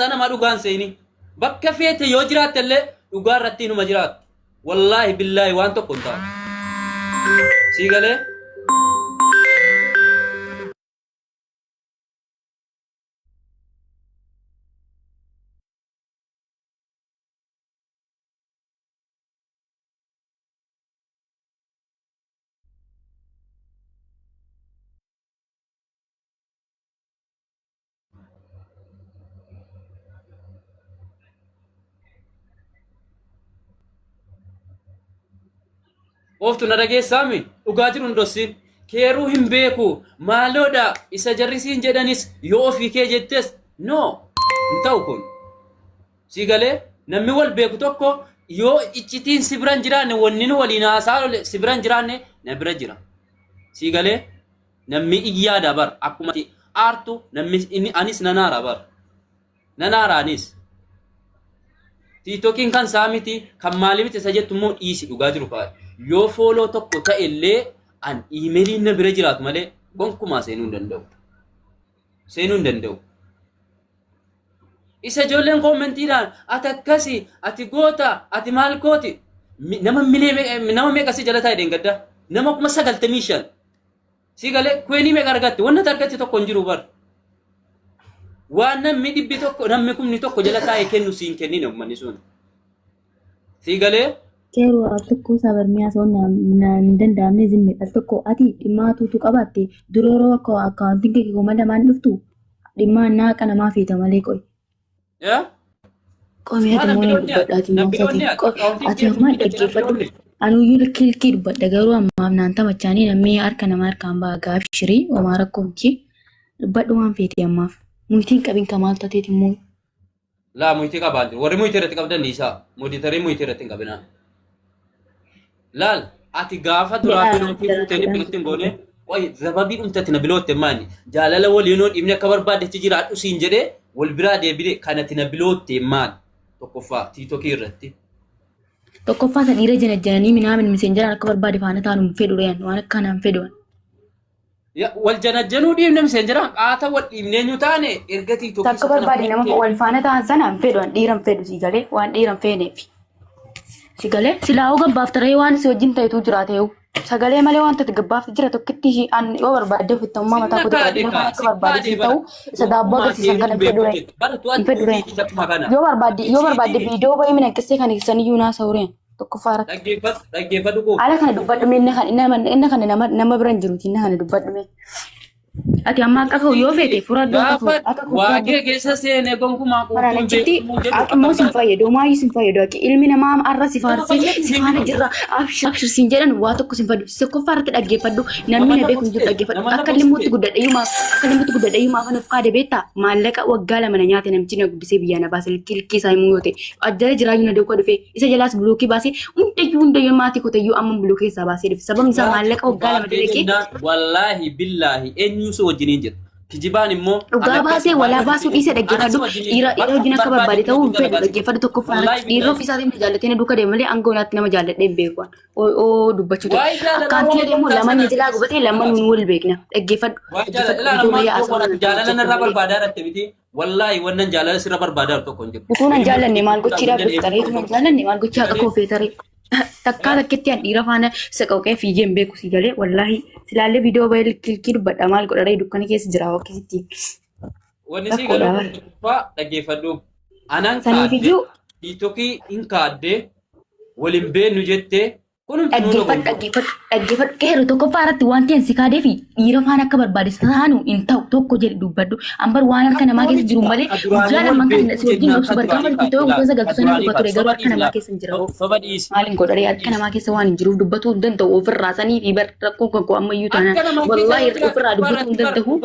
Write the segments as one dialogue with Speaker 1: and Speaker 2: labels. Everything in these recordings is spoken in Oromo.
Speaker 1: sana ma dhugaan seeni bakka feete yoo jiraatte illee dhugaa irratti inuma jiraat wallahi billahi waan tokko hin taatu sii galee oftu na dhageessami dhugaa jiru ndossin keeruu hin beeku maaloodha isa jarrisiin jedhanis yoo ofii kee jettes no hin ta'u kun sii galee namni wal beeku tokko yoo iccitiin si biran jiraanne wanni nu waliin haasaa si biran jiraanne na bira jira sii galee namni iyyaada bar akkuma aartu namni anis nanaara bar nanaara anis TikTokiin kan saamiti kan maalibiti isa jettu immoo dhiisi dhugaa jiru fa'a yoo follow tokko ta'ellee an emailiin na bira jiraatu malee gonkumaa seenuu hin danda'u isa ijoolleen koomentiidhaan ati akkasi ati goota ati maal gooti nama meeqa si jala taa'e deengadda nama 95 si galee kweenii meeqa argatte wanna argatte tokko hin jiru bar waan namni dhibbi tokko namni kumni tokko jala taa'e kennu siin kennine ummanni sun si galee
Speaker 2: Kero atukku sabarmiya sonna dandamne zimme atukku ati dhimma tutu qabatte duroro ko accounting ke komanda man duftu dhimma na kana ma fita male koy
Speaker 1: ya
Speaker 2: komi hada mo badati mo sati ati ma dake fadu anu yul kilkir badda garu amma nan ta machani na me arka na mar kan ba gafshiri o mara komchi baddu man fiti amma muitin qabin kamal tateti mo
Speaker 1: la muiti qabandi wori muiti ret qabdan nisa moditari muiti ret qabina Lal, ati gafa duraatu nuti fuutanii biqiltiin goone wayi sababii dhumtatti na bilootte maani jaalala waliinoon dhibni akka barbaaddetti jiraadhu siin jedhee wal biraa deebine kanatti na bilootte maani tokkoffaa tiitokii irratti.
Speaker 2: Tokkoffaa san dhiira janajjananii minaamin miseenjaraan akka barbaade faana taanu fedhureen waan akkanaan fedhuan.
Speaker 1: Wal janajjanuu dhiibne miseenjaraan qaata wal dhiibneenyu taane erga tiitokii.
Speaker 2: Takka barbaade nama wal faana ta'an sanaan fedhuan dhiiran fedhu si galee waan dhiiran feeneefi. Sigale sila oga baftare waan si wajjin ta'etu jiraate sagale malee waan ta'e gabbaaf jira tokkitti an yoo barbaade fitamma mata ko akka barbaade ta'u isa daabbo agarsiisan kana fedure yoo barbaade viidiyoo baay'ee mina qissee kan ibsan yuuna saureen tokko faara
Speaker 1: dhaggeeffadhu ko
Speaker 2: ala kana dubbadhu minne kan inna kan nama biran jiruuti inna kana dubbadhu ati amma akka yoo fete furaddu
Speaker 1: akka waage keessa seene gonkumaa
Speaker 2: quuqquu akimmoo sin fayyadu maayi sin fayyadu akka ilmi namaa arra sifaana jirra abshir sin jedhan waa tokko sin fayyadu tokkoffaarratti dhaggeeffadhu namni na beeku jiru dhaggeeffadhu akka limmuutti guddadhayyumaa afaan of kaade beektaa maallaqa waggaa lama na nyaate namchi na guddisee biyyaa na baase kilkii isaa himuu yoo ta'e ajjala jiraayyuu na deeku dhufe isa jalaas buluukii baasee hundayyuu maatii kotayyuu amma buluukii isaa baasee dhufe sababni isaa maallaqa waggaa lama dalagee
Speaker 1: wallaahi billaahi eenyuusu wajjiniin jira kijibaan immoo
Speaker 2: dhugaa baasee walaa baasuu dhiisee dhaggeeffadhu dhiira wajjin akka barbaade ta'uu hin fedhu dhaggeeffadhu tokko faana dhiirri ofiisaatiin na jaallatee duuka deema malee angoonaatti nama jaalladhee hin beeku oo dubbachuu ta'e akkaantii deemu lamaan jilaa gubatee lamaan nuun wal beekna dhaggeeffadhu
Speaker 1: jaalala narraa barbaadaa dhatte miti wallaahi wannan jaalala sirra barbaadaa tokko hin jiru
Speaker 2: utuu nan jaallanne maal gochiidhaaf dhuftaree utuu nan jaallanne maal gochii haqa koofee taree takkaa takkitti an dhiira faana saqawqee fiigee hin beeku si galee wallaahi silaallee viidiyoo baay'ee kilkii dubbadha maal godharee dukkana keessa jira akkasitti.
Speaker 1: Wanni si galu dhaggeeffadhu anaan kaadde tiitokii hin kaadde waliin beennu jettee
Speaker 2: dhaggeeffadhu qeerroo tokkoffaa irratti wanti ansi kaadee fi dhiira faana akka barbaades taanu hin ta'u tokko jedhe dubbadhu ambar waan harka namaa keessa jiru malee guyyaa lamaan kan si wajjin dhoksu bargaama tiitoo gosa galtu sana dubba ture garuu harka namaa keessa hin jira maaliin godharee harka namaa keessa waan hin jiruuf dubbatuu hin danda'u ofirraa sanii fi rakkoon kan koo ammayyuu taanaan wallaahi ofirraa dubbatuu hin danda'u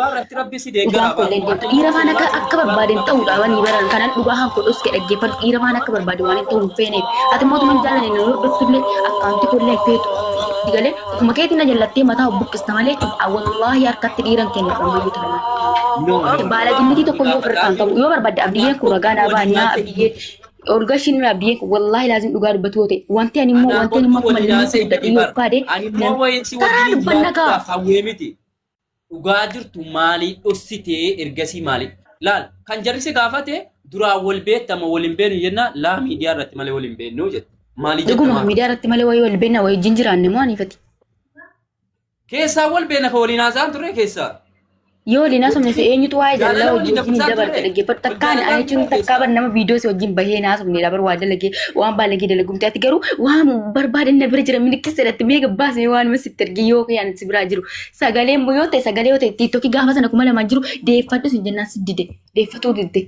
Speaker 2: dhugaan kollee deemtu dhiira faana akka barbaadeen ta'uudha wanii baran kanaan dhugaa haan kodhos ke dhaggeeffadhu dhiira faana akka barbaade waan hin ta'u hin feeneef ati mootummaan jaallanne na hordoftulle akkaanti kollee feetu digale kuma keetina jallattee mataa buqqista malee wallahi harkatti dhiiran kennu ammayyuu taana baala jinniti tokko yoo firqaan qabu yoo barbaadde abdiyyeen kun ragaa naa baanyaa abdiyyee orgashin abdiyyeen wallahi laazim dhugaa dubbatu yoo ta'e wanti ani immoo akkuma limmii dadhii yoo kaade karaa dubbanna kaa
Speaker 1: hawweemiti dhugaa jirtu maalii dhossitee ergasii maalii laal kan jarrise gaafate dura wal beektama waliin beenu jenna laa miidiyaa irratti malee waliin beenu jedhe. Maali
Speaker 2: Dhuguma
Speaker 1: jettama?
Speaker 2: miidiyaa irratti malee wal beena wajjin jiraanne moo anifati.
Speaker 1: Keessaa wal beena ka waliin haasa'an turre keessaa.
Speaker 2: Yoo waliin haasofne se eenyutu waa'ee jaalala wajjin dabarta dhaggeeffatu takkaan ani jechuun takkaa bar nama viidiyoo si wajjin bahee naasofne dabar waa dalagee waan baalagee dalagumte ati garuu waan barbaadan na bira jira milikkisa irratti meeqa baasee waan masitti argee yoo kiyaan si biraa jiru sagalee immoo yoo ta'e tiiktokii gaafa sana kuma lamaan jiru deeffadhu sin jennaan si dide deeffatuu didde.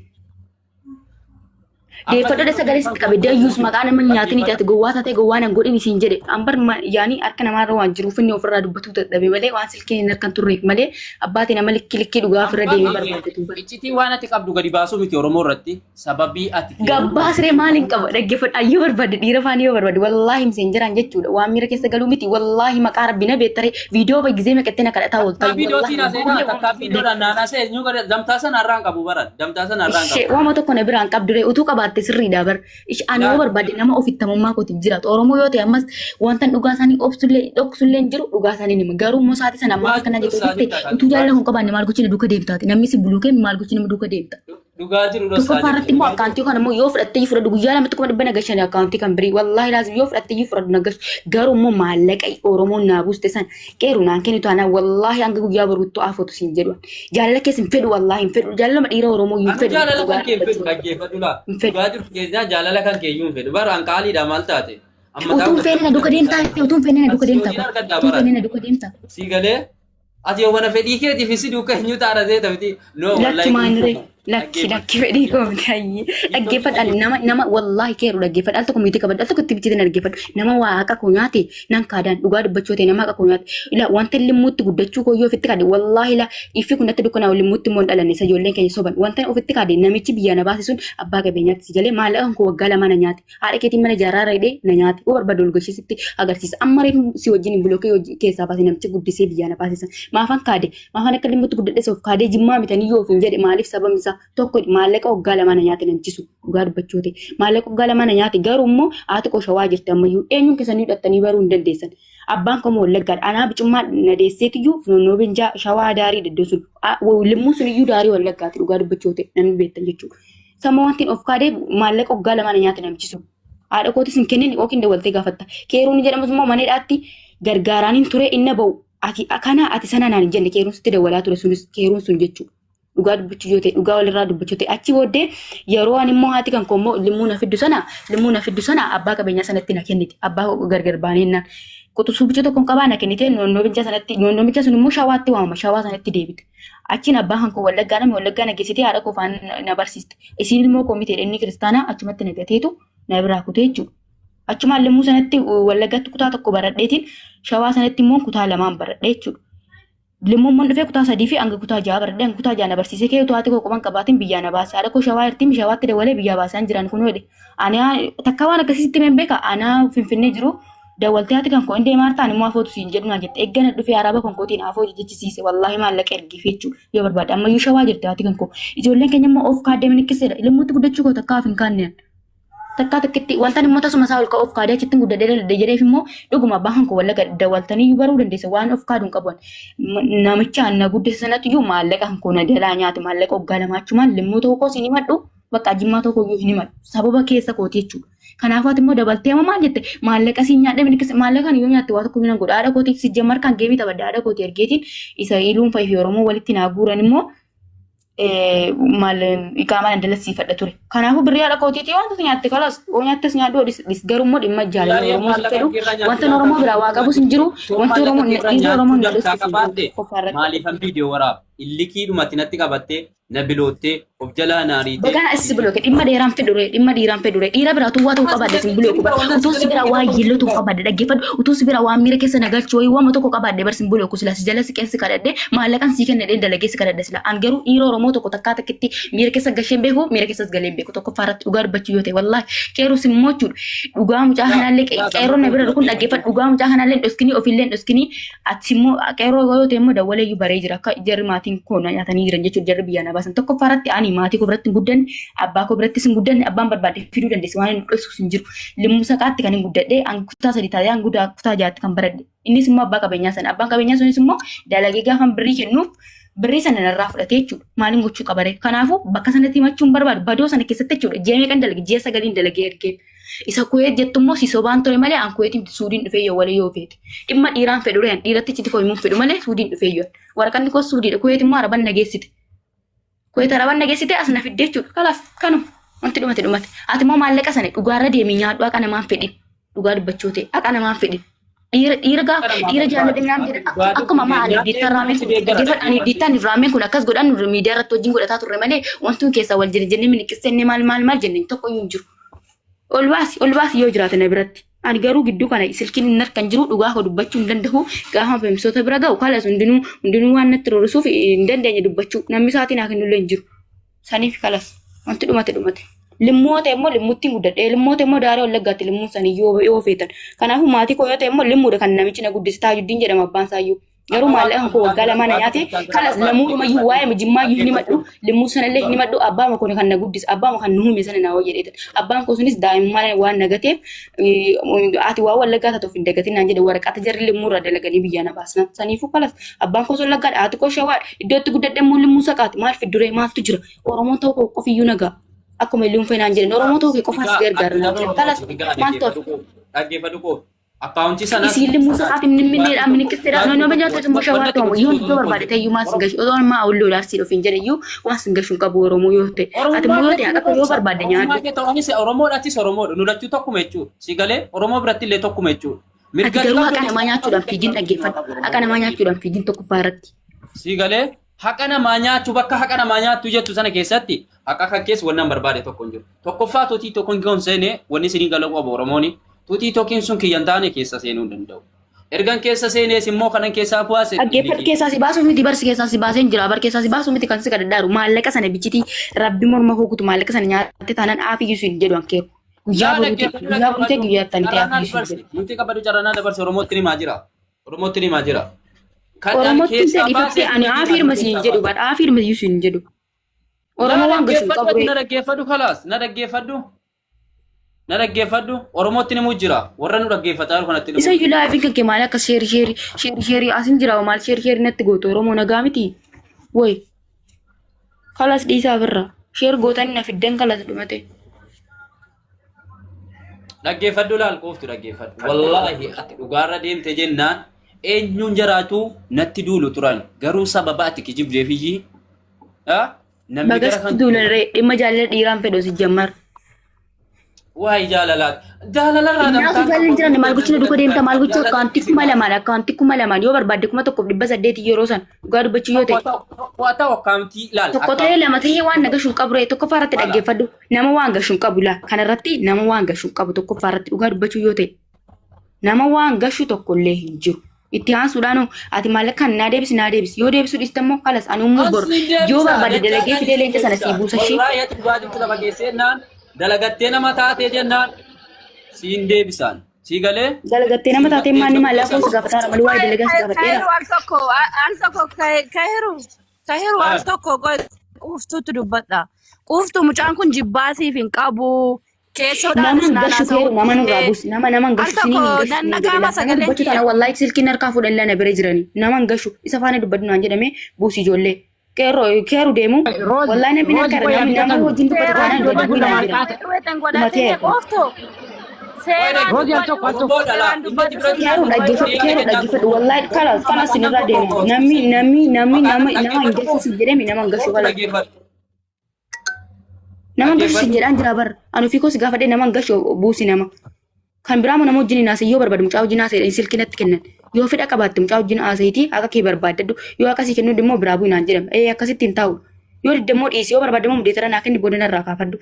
Speaker 2: Deeffadhu de sagalee sitti qabe dayyuus maqaa nama nyaatin ati gowwaa taatee gowwaa nan godhin isiin jedhe ambar yaani harka namaarra waan jiruuf inni ofirraa dubbatu dadhabe malee waan silkeen hin harkan turreef malee abbaatiin nama likkii dhugaa ofirra deemee barbaadatu.
Speaker 1: Iccitii waan ati qabdu gadi baasuu miti Oromoo irratti sababii ati
Speaker 2: gabbaasree maaliin qaba dhaggeeffadhu ayyoo barbaade dhiira faanii yoo barbaade wallaahi miseen jiraan jechuudha waan miira keessa galuu miti wallaahi maqaa rabbi na beektare viidiyoo bagizee meqattee na kadhataa ooltaa
Speaker 1: viidiyoo tiina seenaa takka viidiyoodhaan naanaa see nyuu gadi damtaasan harraan qabu barat damtaasan harraan qabu.
Speaker 2: Waama tokko na biraan qabdure utuu qabaatte sirriidha bar ani yoo barbaade nama ofittamummaa kootiif jiraatu Oromoo yoo ta'e ammas wanta dhugaa isaanii dhoksullee jiru dhugaa isaanii nima garuu immoo sa'aatii sana ammaa akkana jettee utuu jaalala hin qabaanne maal gochine duuka deemtaati namni si buluukee maal gochine duuka deemta.
Speaker 1: Dhugaa jiru
Speaker 2: tokko faarratti immoo akkaantii kana immoo yoo fudhattee fudhadhu guyyaa lamatti kuma dhibba nagashanii akkaantii kan birii wallaahi laazim yoo fudhattee fudhadhu nagash garuu immoo maallaqa Oromoon naa buuste san qeeru naan kennitu ana wallaahi hanga guyyaa baruutti afootu siin jedhu jaalala keessa hin fedhu wallaahi hin fedhu jaalala dhiira Oromoo hin fedhu
Speaker 1: jaalala kan kee hin fedhu dhaggeeffadhu laa dhugaa jiru keessaa jaalala kan kee hin fedhu bara hanqaaliidha maal taate
Speaker 2: utuun fedhina duuka deemtaa utuun fedhina duuka deemtaa
Speaker 1: si galee ati yoo mana fedhii keetiif si duuka hin taarate tafti no
Speaker 2: wallahi lakki fedhii koomtaayi dhaggeeffadhaan nama wallaahi keeru dhaggeeffadhaan tokko miitii qabadha tokko itti bichitin dhaggeeffadhu nama waa haqa koo nyaate nan kaadaan dhugaa dubbachuu ta'e nama haqa koo nyaate ila wanta limmuutti guddachuu koo yoo ofitti kaade wallaahi ila ifi kun natti dukkanaa limmuutti immoo dhalanne isa ijoolleen keenya soban wanta ofitti kaade namichi biyya na baase sun abbaa qabeenyaatti si jalee maallaqan koo waggaa lama na nyaate haadha keetiin mana jaarraa hidhee na nyaate oo barbaadu olgashisitti agarsiisa amma reefu si wajjin bilookee keessaa baase namichi guddisee biyya na baasisan maafan akka limmuutti guddadhe of kaadee jimmaa bitanii yoo ofin jedhe maaliif sababni isaa tokko maallaqa waggaa lama na nyaate namchisu dhugaa dubbachuu ta'e maallaqa waggaa lama na nyaate garuu immoo haati koo shawaa jirti ammayyuu eenyuun keessanii hidhattanii baruu hin dandeessan abbaan koo wallaggaadha anaa bicummaa na deesseetiyyuu noonnoo binjaa shawaa daarii daddoo sun limmuu sun iyyuu daarii wallaggaati dhugaa dubbachuu ta'e namni beektan jechuudha sama wantiin of kaadee maallaqa waggaa lama na nyaate namchisu haadha kootis hin kennin yookiin dawwaltee gaafatta keeruun jedhamus immoo maneedhaatti gargaaraaniin ture inna ba'u ati sana naan hin jenne keeruun sitti dawwalaa ture sunis keeruun sun jechuudha. Dhugaa dubbachuu yoo ta'e dhugaa walirraa dubbachuu ta'e achi booddee yeroo ani immoo haati kan koommoo limmuu na fiddu sana abbaa qabeenyaa sanatti na kennite abbaa gargar baanennaan quxisuu bicha tokkoon qabaa na kennite noonnoo bicha sun immoo shawaatti waamama shawaa sanatti deebite achiin abbaa kan koo wallaggaa na geessitee haadha koo faan na barsiiste isiin ilmoo koomite inni kiristaanaa achumatti na gateetu na biraa kutee jechuudha achumaan limmuu sanatti wallaggaatti kutaa tokko baradheetiin shawaa sanatti immoo kutaa lamaan baradhee jechuudha. Limmuun mun dhufee kutaa sadii fi hanga kutaa ja'a baradhee kutaa ja'a na barsiisee kee utuu koo quban qabaatiin biyyaa na baase haadha koo shawaa irtiin shawaatti dawalee biyyaa baasaan jiran kun hodhe ani takka waan akkasitti men beeka ana finfinnee jiru dawaltee haati kan koo indee maartaan immoo afootu siin jedhu naa jette eeggana dhufee araaba kan kootiin afoo jechisiise wallaahi maallaqa ergee feechuu yoo barbaade ammayyuu shawaa jirti haati kan koo ijoolleen keenya immoo of kaaddee minikkiseedha limmuutti guddachuu koo takkaaf hin kaanneen. Takkitti wantan immoo tasuma isaa ol of kaadee achitti guddadee dalagdee jedheef immoo dhuguma abbaan koo wallagga dawaltanii baruu dandeessa waan of kaaduun qaban namicha na guddisa sanatti iyyuu maallaqa kan koo na dalaa nyaate maallaqa waggaa lamaachumaan limmuu tokko siin himadhu bakka jimmaa tokko iyyuu hin himadhu sababa keessa kooti jechuudha. Kanaafuu ati immoo dabaltee maal jette maallaqa siin nyaadhee minikisa maallaqaan yoo nyaatte waa tokko minan godha haadha kooti si jammar kan geemii taphadha haadha kooti ergeetiin isa iluun fa'ifi Oromoo walitti naa guuran immoo mal iqaamaan andalasiifadha ture. Kanaafuu birrii haadha kootiitii wanta nyaatte kalas oo nyaattes nyaadhu dis garummoo dhimma jaalala Oromoo si fedhu wanta Oromoo biraa waa qabus hin jiru wanta Oromoo hin
Speaker 1: jedhu maaliifan viidiyoo waraab illikii dhumatti natti qabattee na biloottee of jalaa naariitee.
Speaker 2: Bagana asii bilooke dhimma dheeraan fedhure dhiira biraa tuwwaa ta'uu qabaadde sin bilooku bara utuu si biraa waa yeelloo ta'uu qabaadde dhaggeeffadhu utuu si biraa waa miira keessa nagalchuu wayii waan tokko qabaadde bar sin bilooku sila si jala si qeensi kadhadde maallaqan sii kennadhee dalagee si kadhadde sila an garuu dhiira Oromoo tokko takkaa takkitti miira keessa gasheen beeku miira keessas galeen beeku tokko faaratti dhugaa dubbachuu yoo ta'e wallaahi qeeruu sin moochuudha dhugaa mucaa kanaallee qeeroo na bira kun dhaggeeffadhu dhugaa mucaa kanaallee dhoskinii ofillee dhoskinii ati immoo qeeroo yoo ta'e immoo dawwalee iyyuu baree jira akka jarri maatiin koona nyaatanii jiran jechuudha jarri biyyaa na baasan tokko faaratti ani maatii koo biratti hin guddanne abbaa koo biratti hin guddanne abbaan barbaade fiduu dandeesse waan hin dhoksu hin jiru limmuu saqaatti kan hin guddadhe an kutaa sadii taatee an kutaa jaatti kan baradhe innis immoo abbaa qabeenyaa sana abbaan qabeenyaa sunis immoo dalagee gaafan birrii kennuuf birrii sana narraa fudhatee jechuudha. Maaliin gochuu qabare? Kanaafuu bakka sanatti himachuun barbaadu badoo sana keessatti jechuudha. Ji'a meeqan dalage ji'a sagaliin dalagee ergee. Isa kuweet jettummoo si sobaan ture malee an kuweetiin suudiin dhufee yoo walee yoo feete. Dhimma dhiiraan fedhu reen dhiiratti itti koo himuun fedhu malee suudiin dhufee yoo. Waraqanni koo suudiidha. Kuweet immoo araban nageessite. Kuweet araban nageessite as na fidde jechuudha. Kalaas kanuma wanti dhumate. Ati immoo maallaqa sana dhugaarra deemee nyaadhu haqa namaan fedhin. Dhugaa dubbachuu ta'e haqa namaan fedhin. Dhiira jaalladhinaan jedha akkuma maali diittaan raameen kun dhaggeeffadhaanii diittaan raameen kun akkas godhan miidiyaa irratti wajjin godhataa turre malee wanti keessaa wal jennee miniqissennee maal jennee tokko iyyuu hin jiru. Ol baasi yoo jiraate na biratti. Ani garuu gidduu kana silkiin hin harkan jiru dhugaa koo dubbachuu hin danda'u gaafa feemsoota bira ga'u kalas hundinuu waan natti roorisuuf hin dandeenye dubbachuu namni isaatiin haa kennullee hin jiru. Saniif kalas wanti dhumate. Limmoota immoo limmuttiin guddadhe limmoota immoo daaree wallaggaatti limmuun sanii yoo feetan. Kanaafuu maatii koo yoo ta'e immoo limmuudha kan namichi na guddise Taajuddiin jedhama abbaan isaayyuu. Garuu maallaqan koo waggaa lama na nyaate kalas lamuudhumayyuu waa'ee mijimmayyuu ni madhu limmuu sanallee ni madhu abbaama koo kan na guddise abbaama kan nu hume sana na hoo jedheetan. Abbaan koo sunis daa'imman waan nagateef ati waa wallaggaa taatuuf hin dagatin naan jedhe waraqata jarri limmuurra dalaganii biyyaa na baasna. Saniifuu kalas abbaan koo wallaggaadha haati koo shawaadha iddootti guddadhe immoo limmuu saqaati maal fidduree maaltu jira Oromoon ta'uu koo qofiyyuu nagaa. Akkuma illuun feenaan jedhan Oromoo ta'uu qofaas gargaarna. Kalas maal ta'u?
Speaker 1: Dhaggeeffadhu koo akkaawuntii sana.
Speaker 2: Isiin limmuu sa'aatiin nimmineedhaan minikisteedhaan noonu nyaata immoo shawaa ta'u yoo iddoo barbaade ta'eyyuu maas gashi osoo ammaa awulloo daarsii ofiin jedhayyuu waan sin gashuun qabu Oromoo yoo ta'e. Ati immoo yoo ta'e akka yoo barbaade nyaadhu.
Speaker 1: Oromoodhaattis Oromoodha nulachuu tokkuma jechuudha. Si galee Oromoo biratti illee tokkuma jechuudha.
Speaker 2: Ati garuu haqa namaa nyaachuudhaan fiigiin dhaggeeffadhu. Haqa namaa nyaachuudhaan fiigiin tokkoffaa irratti.
Speaker 1: Si galee haqa namaa nyaachuu bakka haqa namaa nyaattu jettu sana keessatti haqa kan keessa wannan barbaade tokko hin jiru. Tokkoffaa tuutii tokko hin goonseene wanni isinii galuu qabu Oromooni. Tuutii tokkiin sun kiyyan taane keessa seenuu hin danda'u. Ergan keessa seenees immoo kanan keessaa bu'aase.
Speaker 2: Dhaggeeffadhu keessaa si baasuu miti barsi keessaa si baasee hin jira bar keessaa si baasuu miti kan si gadadaaru maallaqa sana bichitii rabbi morma hookutu maallaqa sana nyaatte taanaan aafiyyuu siin jedhu ankeeru. Guyyaa bulutee guyyaatti ta'e aafiyyuu siin jedhu.
Speaker 1: Nuti qabadu carranaa dabarse Oromootti ni maa jira. Oromootti ni maa jira.
Speaker 2: Oromootti dhiifattee ani aafirma siin jedhu badha aafirma iyyuu siin jedhu. Oromoo waan gashu qabu.
Speaker 1: Na dhaggeeffadhu kalaas na dhaggeeffadhu Oromootti ni mujjira warra nu dhaggeeffataa kanatti.
Speaker 2: Isa iyyuu laafiin kan kee maal akka sheerii asin jira maal sheerii natti gootu Oromoo nagaa miti. Woy kalaas dhiisaa birra sheer gootanii na fiddan kalaas dhumate.
Speaker 1: Dhaggeeffadhu laal qooftu dhaggeeffadhu. Wallaahi ati dhugaarra deemte jennaan eenyuun jiraatu natti duulu turan garuu sababa ati kijibdeefiyyi
Speaker 2: namni gara kan duularree dhimma jaalala dhiiraan fedhu si jammar.
Speaker 1: Waa'ee jaalalarraa
Speaker 2: namtaa jaalala jiran maal gochuu dhuga deemta maal gochuu akkaantii kuma lamaan yoo barbaadde 1,800 yeroo san dhugaa dubbachuu yoo ta'e.
Speaker 1: Waa ta'u akkaantii laal.
Speaker 2: Tokko ta'ee lama ta'ee waan nagashuun qabu ree tokko faarratti dhaggeeffadhu nama waan gashuun qabu laa kanarratti nama waan gashuun qabu tokko faarratti dhugaa dubbachuu yoo ta'e nama waan gashu tokkollee hin jiru. Itti aansuudhaan ati maallaqa kan naa deebis yoo deebisuu dhiiste immoo kalas ani umuu bor yoo barbaade dalagee fidee leenca sana sii buusa shii.
Speaker 1: Dalagattee nama taatee jennaan siin deebisaan sii galee.
Speaker 2: Dalagattee nama taatee maanni maallaqa osoo gaafataa malee waa'ee dalagaa si gaafateera.
Speaker 3: Al tokko kaheeru al tokko quuftuutu dubbadha. Quuftuu mucaan kun jibbaasiif hin qabu.
Speaker 2: Nama nurraa buusi nama gashu sinii hin gashu wallahi silkiin harkaa fuudhan lana bira jiranii nama gashu isa faana dubbadhu naan jedhamee buusi ijoollee keeru deemu wallahi namni harkaa nama wajjin dubbatu taanaan dubbadhu naan jedhama. Keeru dhaggeeffadhu wallahi kana sinirraa deemu nama hin gashu jedhame nama hin gashu kala. Nama gashu sin jedhaan jira bar anu fi kos gaafadhe nama gashu buusi nama kan biraamu nama wajjin naasee yoo barbaadu mucaa wajjin naasee silkinatti kennan yoo fedha qabaatte mucaa wajjin naaseetii akka kee barbaadadhu yoo akkasii kennu immoo biraa bu'inaan jedhama akkasitti hin taa'u yoo diddeemmoo dhiisi yoo barbaadde immoo mudeetara naa kenni boodana irraa kaafadhu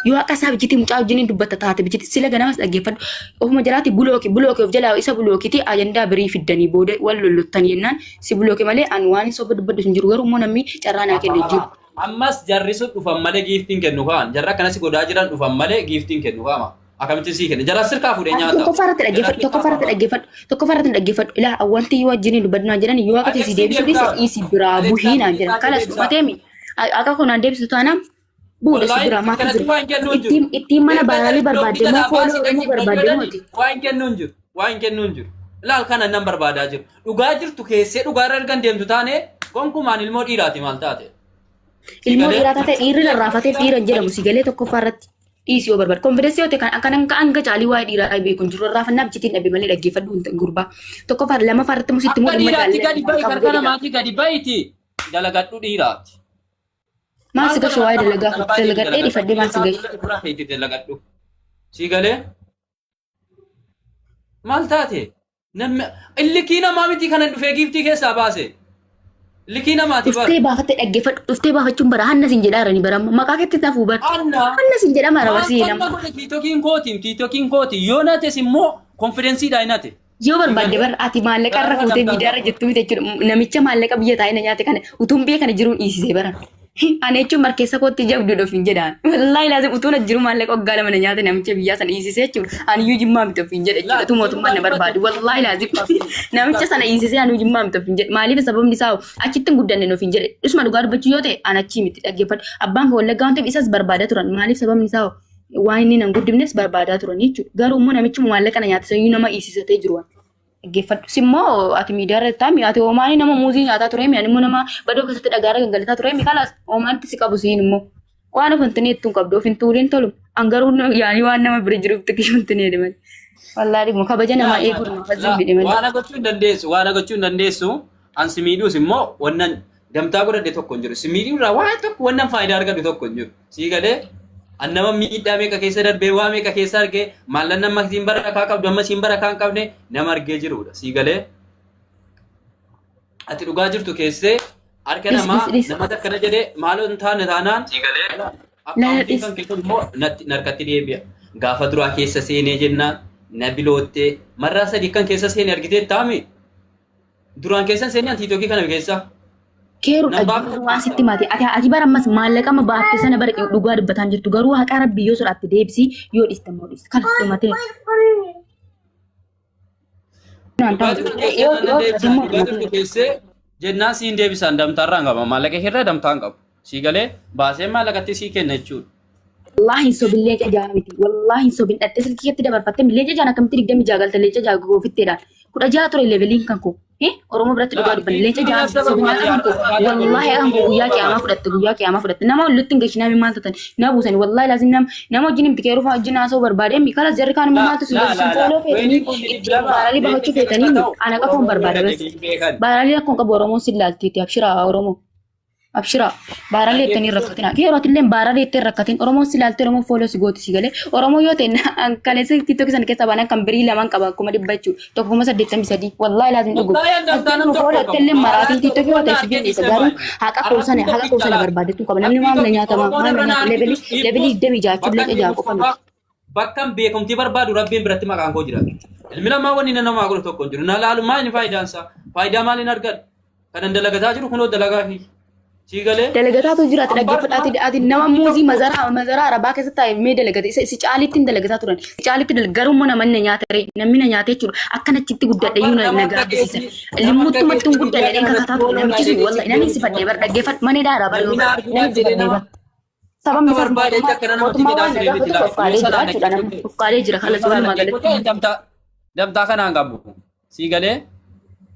Speaker 2: yoo akka isaa bijiti mucaa wajjin dubbata taate bijiti sila ganamas dhaggeeffadhu ofuma jiraati bulooki of jalaa isa bulookiti ajandaa birii fiddanii booda wal lollottanii jennaan si bulooki malee an waan soba dubbaddu hin jiru garuu immoo namni carraa naa kenna jiru.
Speaker 1: Ammas jarrisu dhufan malee giiftiin kennu kaan jarra akkanas godaa jiran dhufan malee giiftiin kennu kaama akkamitti sii kenna jarra sirkaa fuudhee nyaata.
Speaker 2: Tokko farratti dhaggeeffadhu ilaa wanti yoo wajjin dubbadnaa jiran yoo akka si deebisuu dhiise dhiisi biraa buhiinaan jedhan kalas dhumateemi akka kunaan deebisu taanaan bu'uudha si biraa maatii jiru ittiin mana baay'ee barbaadde moo foolii barbaadde mooti.
Speaker 1: Waan kennuun jiru ilaal kana nan barbaadaa jiru dhugaa jirtu keessee dhugaarra ergan deemtu taane gonkumaan ilmoo dhiiraati maal taate.
Speaker 2: Ilmoo dhiiraa taate dhiirri rarraafatee dhiira jedhamu si galee tokko farratti dhiisii yoo barbaadu. Konfidensi yoo ta'e kan akkan hanga caalii waa'ee dhiiraa beeku hin jiru rarraafannaa bichitiin dhabe malee dhaggeeffadhu gurbaa. Tokko far lama farratti musitti
Speaker 1: Akka dhiiraatti gadi ba'i harka namaatti gadi ba'iiti dalagadhu dhiiraati.
Speaker 2: Maal si gashu waa'ee dalagadhee dhifadhee maal si gashu.
Speaker 1: Dalagadhu. Si galee maal taate namni illikii namaa miti kana dhufee giiftii keessaa baase. Illikii namaati baase.
Speaker 2: Dhuftee baafattee dhaggeeffadhu dhuftee baafachuun bara hanna sin jedhaarani bara maqaa keetti nafuu bara. Hanna sin jedha mara barsi nama.
Speaker 1: Tiitokiin kooti yoo naates immoo konfidensiidhaa hin hate.
Speaker 2: Yoo barbaadde bara ati maallaqa irra fuutee miidiyaarra jettu miti jechuudha namicha maallaqa biyya taa'ina nyaate kana utuun biyya kana jiruun dhiisisee bara. Ani jechuun markeessa kootti jabduu dhoofin jedhaan. Wallaahi laazim utuun jiru maallaqa waggaa lama na nyaate namicha biyyaa sana dhiisisee jechuudha. Ani iyyuu jimmaa miti ofiin jedhe jechuudha. Tu mootummaan na barbaadu. Wallaahi laazim namicha sana dhiisisee ani iyyuu jimmaa miti ofiin jedhe. Maaliif sababni isaa achitti hin guddanne ofiin jedhe. Dhusuma dhugaa dubbachuu yoo ta'e ani achii miti dhaggeeffadhu. Abbaan koo wallaggaa waan ta'eef isas barbaadaa turan. Maaliif sababni isaa waan inni nan guddifnes barbaadaa turan jechuudha. Garuu immoo namichi maallaqa na nyaate sayyuu nama dhiisisatee jiru. Dhaggeeffadhu simmoo ati miidiyaarra taa'e ati hoomaanii nama muuzii nyaataa ture mi ani immoo nama badoo keessatti dhagaara gangalataa ture mi kalaas hoomaanitti si qabu siin immoo waan ofantinee ittuun qabdu ofin tuuliin tolu angaruu yaani waan nama bira jiruuf xiqqishoontinee deeman wallaahi immoo kabaja namaa eeguu nama fazin bidhe
Speaker 1: waan gochuu hin dandeessu an si miidhuus immoo wannan gamtaa godhadhe tokko hin jiru si miidhuurraa waan tokko wannan faayidaa argatu tokko hin jiru sii galee annama miidhaa meeqa keessa darbee waa meeqa keessa argee maallan nama siin barakaa qabdu amma siin barakaa hin qabne nama argee jirudha sii galee ati dhugaa jirtu keessee harka namaa namatti akkana jedhee maaloo hin taane taanaan sii galee akkaawuntii kan keessatti immoo narkatti deebi'a gaafa duraa keessa seenee jennaan na biloottee marraa sadii kan keessa seenee argitee taa'ame duraan keessan seenee tiitokii kana keessa.
Speaker 2: Keeru waan sitti maate ati bara ammas maallaqa ma baafte sana bara dhugaa dubbataan jirtu garuu haqa rabbii yoo sodaatti deebisi yoo dhiste immoo dhiste kana dhumatee.
Speaker 1: Jennaan siin deebisaan damtaarraan qaba maallaqa hirra damtaan qabu sii galee baasee maallaqatti sii kenna jechuudha.
Speaker 2: Wallaahi sobillee jajaa miti wallaahi sobin dhattee silkii keetti dabarfattee millee jajaan akkamitti digdami jaagaltallee jajaa goofitteedhaan kudha jaha ture leeveliin kan koo. Oromoo biratti dhugaa dubban leenca jaha sobinaa kan koo wallaahi kan koo guyyaa qiyaamaa fudhatte nama wallutti hin gashinaa maal tatan na buusan wallaahi laazim nama wajjin himti keeruu fa'aa wajjin haasa'uu barbaade kalas jarri kaan immoo maaltu sun fooloo feetanii itti baaraalii bahachuu feetanii ana qabuun barbaada bas baaraalii rakkoon qabu Oromoon si ilaaltiiti abshiraa Oromoo. Abshira baaraalee ittiin rakkatina yeroo illee baaraalee ittiin rakkatin Oromoon si ilaaltee Oromoo fooloo si gooti si galee Oromoo yoo ta'e kaleessa tiktokii sana keessa baanaan kan birii lamaan qaba akkuma dhibba jechuudha tokko 83 wallaahi laazim dhugu fooloo illee maraatiin tiktokii yoo ta'e si beeksisa garuu haqa kuusana barbaadetu qaba namni maamila nyaatama leebelii deemi jaachuun leeca jaa qofa
Speaker 1: bakkan beekumtii barbaadu rabbiin biratti maqaan koo jira ilmi namaa wanni namaa godhu tokko hin jiru na laalu maali faayidaansa faayidaa maaliin argadhu kanan dalagataa jiru kunoo dalagaa fi
Speaker 2: Delegataatu jira dhaggeeffadhaati ati nama muuzii mazaraa arabaa keessatti taa'e mee delegate si caalittiin delagataa turan si caalitti garuu immoo namni na nyaate namni na nyaate jechuudha akka nachitti guddadhe iyyuu na gaabbisiisan limmuttumatti hin guddanne dheen kakataa ture namichi sun wallaahi namni si fadhee bar dhaggeeffadhu manee daaraa bar namni si fadhee bar sababni mootummaa waan nagaafatu uffaalee jira jechuudha namni uffaalee jira kala soonni magaalatti
Speaker 1: damtaa kanaan qabu sii galee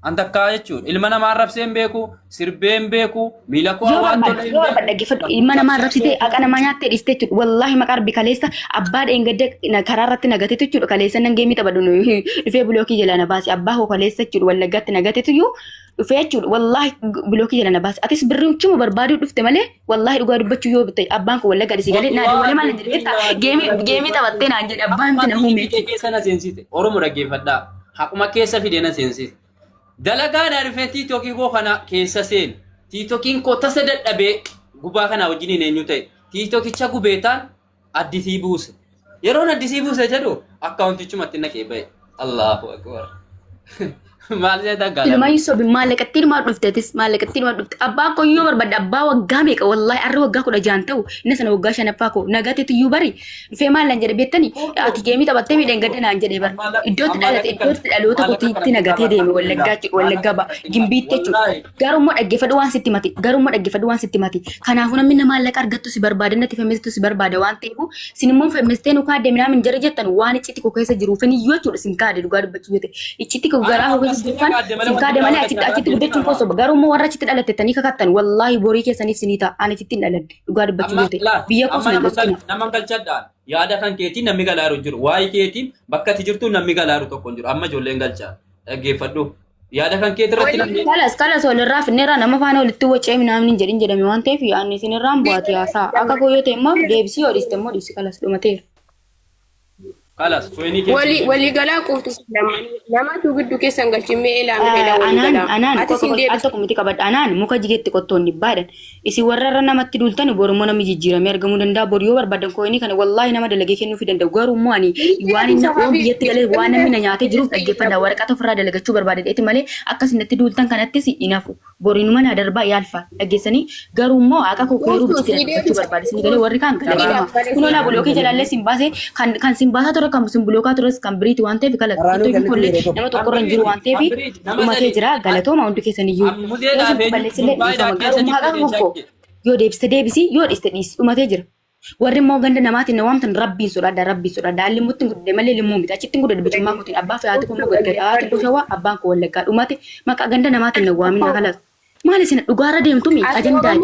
Speaker 1: antakkaa jechuudha ilma namaa arrabseen beeku sirbeen beeku miila koo waan
Speaker 2: dhaggeeffadhu ilma namaa arrabsitee haqa namaa nyaattee dhiste jechuudha wallaahi maqaa rabbi kaleessa abbaa dheengadda karaa irratti nagateetu jechuudha kaleessa nan geemii taphadhu dhufee bilookii jala na baase abbaa koo kaleessa jechuudha wallaggaatti nagateetu iyyuu dhufee jechuudha wallaahi bilookii jala na baase atis birrichuma barbaaduu dhufte malee wallaahi dhugaa dubbachuu yoo bitte abbaan koo wallaggaa dhisii galee naa dabalee maal jedhee geemii taphattee naan jedhe abbaan tina huumee
Speaker 1: keessa na seensite Oromoo dhaggeeffadhaa haquma keessa fidee na seensite. Dalagaa dhufee tiitokii koo kana keessa seen tiitokiin koo tasa dadhabee gubaa kana wajjiniin eenyu ta'e tiitokicha gubeetaan addisii buuse yeroon addisii buuse jedhu akkaawuntichumatti naqee ba'e Allahu akbar maal jedha gaala
Speaker 2: ilmaayii sobi maallaqatti ilmaa dhufteetis maallaqatti ilmaa dhufte abbaa koo yoo barbaadde abbaa waggaa meeqa wallaahi arra waggaa 16 ta'u inni sana waggaa 5 koo nagateetu iyyuu bari dhufee maal lan jedhe beektanii ati geemii taphattee miidhaan gadda naan jedhee bar iddootti dhalate iddootti dhaloota kootiitti nagatee deeme wallaggaa ba gimbiitti jechuudha garummaa dhaggeeffadhu waan sitti mati kanaafuu namni nama maallaqa argattu si barbaade natti femeessitu si barbaade waan ta'eef sin immoo femeessitee nu kaadde minaamin jara jettan waan icciti koo keessa jiruuf iyyuu jechuudha sin kaade dhugaa dubbachuu yoo ta'e icciti koo garaa koo dhufan sinkaade malee achitti guddachuun koo soba garuu immoo warra achitti dhalatettanii kakattan wallaahi borii keessaniif sinii ta'a ani achitti hin dhaladde dhugaa dubbachuu yoo ta'e biyya koo sun dhokina.
Speaker 1: Nama galchadhaan yaada kan keetiin namni galaaru jiru waa'ee keetiin bakka ati jirtu namni galaaru tokko hin jiru amma ijoolleen galchaa dhaggeeffadhu yaada kan keetii irratti namni.
Speaker 2: Kalas walirraa finneerraa nama faana walitti wacee namni hin jedhin jedhame waan ta'eef yaadni isinirraan bu'aati haasaa akka koo yoo ta'e immoo deebisii yoo dhiiste immoo dhiisi kalas dhumateera.
Speaker 1: Kalas
Speaker 4: wali galaa quuftu nama tu giddu keessan galchimee ilaamu fedha wali galaa
Speaker 2: anaan akka kumiti qabadha anaan muka jigeetti qottoonni baadhan isi warra namatti duultan borummoo namni jijjiiramee argamuu danda'a bor yoo barbaadan kooyini kana wallaahi nama dalagee kennuu fi danda'u garuu immoo ani waan inni oon biyyatti galee waan namni na nyaatee jiruuf dhaggeeffadha waraqata ofirraa dalagachuu barbaadadheeti malee akkas innatti duultan kanattis inafu boriinuma na darbaa yaalfa dhaggeessanii garuu immoo akka kokeeruu bitti dalagachuu barbaade sini galee warri kaan gadhiifama kunolaa bulokee jalaallee sin baasee kan sin baasaa kan simbulookaa tures kan biriiti waan ta'eef kalaqatu kollee nama tokkorra hin jiru waan ta'eef dhumatee jira galatooma hundi keessan iyyuu balleessillee yoo deebisi yoo dhiiste dhiisi dhumatee jira warri immoo ganda namaatiin na waamtan rabbiin sodaadha haalli mutti gudde malee limmuu miti achitti gudde bichummaa kootiin abbaa fi haati kun gaggari haati bushawaa abbaan koo wallaggaa dhumate maqaa ganda namaatiin na waamin kalas maal isin dhugaarra deemtu mi ajandaa